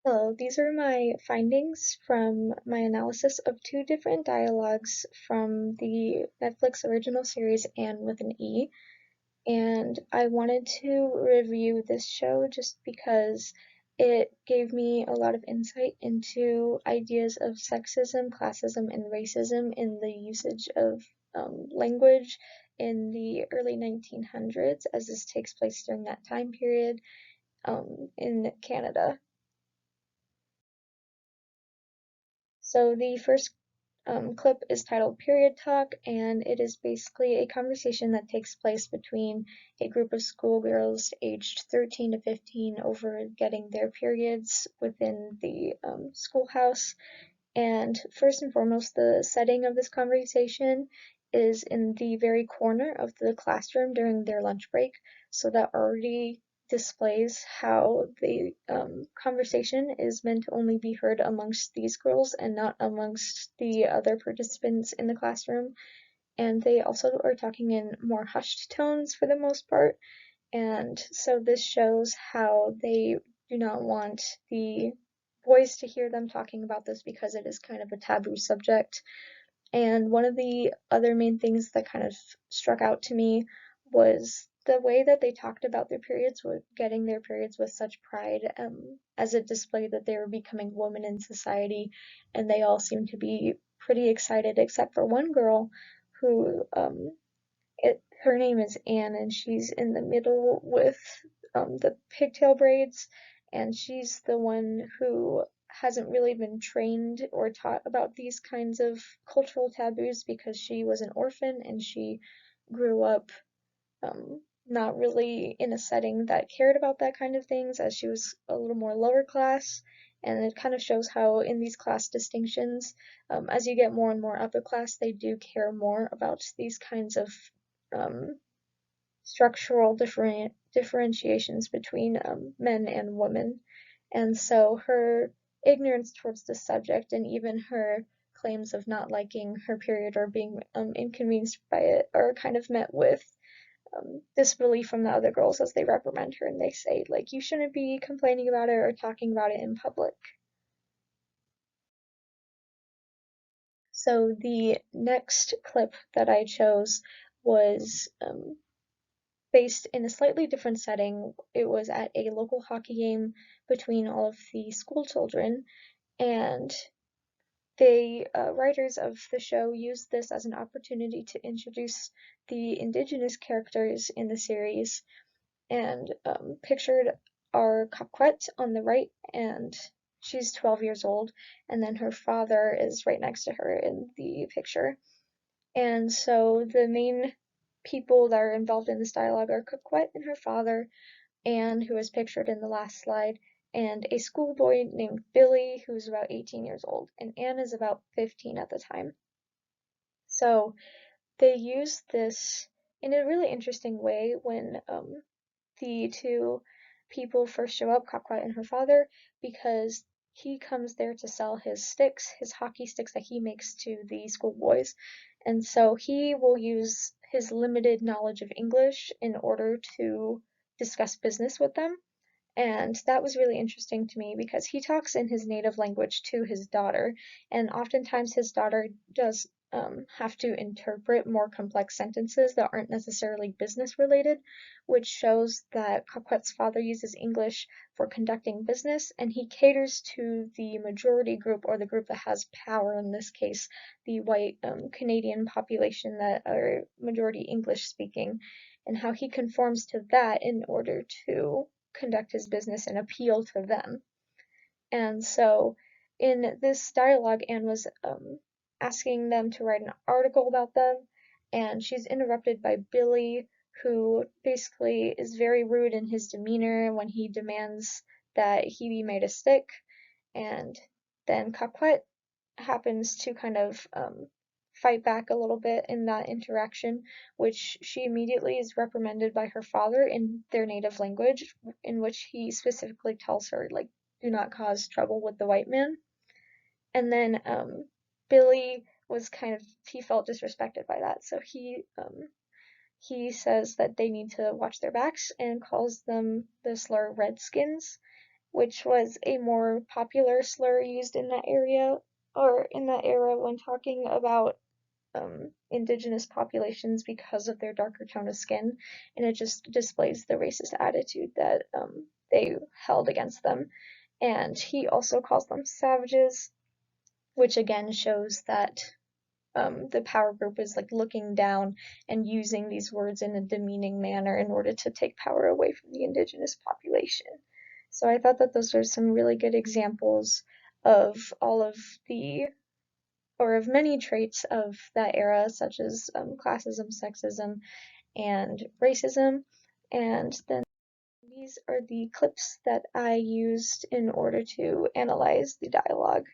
Hello, these are my findings from my analysis of two different dialogues from the Netflix original series Anne with an E. And I wanted to review this show just because it gave me a lot of insight into ideas of sexism, classism, and racism in the usage of language in the early 1900s, as this takes place during that time period in Canada. So the first clip is titled Period Talk, and it is basically a conversation that takes place between a group of schoolgirls aged 13 to 15 over getting their periods within the schoolhouse. And first and foremost, the setting of this conversation is in the very corner of the classroom during their lunch break, so that already displays how the conversation is meant to only be heard amongst these girls and not amongst the other participants in the classroom. And they also are talking in more hushed tones for the most part. And so this shows how they do not want the boys to hear them talking about this because it is kind of a taboo subject. And one of the other main things that kind of struck out to me was the way that they talked about their periods, with getting their periods with such pride, as it displayed that they were becoming women in society, and they all seemed to be pretty excited, except for one girl who her name is Anne, and she's in the middle with the pigtail braids, and she's the one who hasn't really been trained or taught about these kinds of cultural taboos because she was an orphan and she grew up not really in a setting that cared about that kind of things, as she was a little more lower class. And it kind of shows how in these class distinctions, as you get more and more upper class, they do care more about these kinds of um, structural differentiations between men and women. And so her ignorance towards the subject and even her claims of not liking her period or being inconvenienced by it are kind of met with disbelief from the other girls as they reprimand her and they say, like, you shouldn't be complaining about it or talking about it in public. So the next clip that I chose was based in a slightly different setting. It was at a local hockey game between all of the school children, and the writers of the show used this as an opportunity to introduce the indigenous characters in the series, and pictured our Caquette on the right, and she's 12 years old, and then her father is right next to her in the picture. And so the main people that are involved in this dialogue are Coquette and her father, Anne, who is pictured in the last slide, and a schoolboy named Billy, who's about 18 years old, and Anne is about 15 at the time. So they use this in a really interesting way when the two people first show up, Coquette and her father, because he comes there to sell his sticks, his hockey sticks that he makes to the schoolboys. And so he will use his limited knowledge of English in order to discuss business with them. And that was really interesting to me because he talks in his native language to his daughter, and oftentimes his daughter does have to interpret more complex sentences that aren't necessarily business related, which shows that Coquette's father uses English for conducting business, and he caters to the majority group, or the group that has power, in this case, the white Canadian population that are majority English speaking, and how he conforms to that in order to conduct his business and appeal to them. And so in this dialogue, Anne was asking them to write an article about them, and she's interrupted by Billy, who basically is very rude in his demeanor when he demands that he be made a stick. And then Caquette happens to kind of fight back a little bit in that interaction, which she immediately is reprimanded by her father in their native language, in which he specifically tells her, like, do not cause trouble with the white man. And then Billy was kind of, he felt disrespected by that, so he says that they need to watch their backs and calls them the slur Redskins. which was a more popular slur used in that area or in that era when talking about indigenous populations because of their darker tone of skin, and it just displays the racist attitude that they held against them. And he also calls them savages, which again shows that the power group is like looking down and using these words in a demeaning manner in order to take power away from the indigenous population. So I thought that those are some really good examples of all of the or of many traits of that era, such as classism, sexism, and racism. And then these are the clips that I used in order to analyze the dialogue.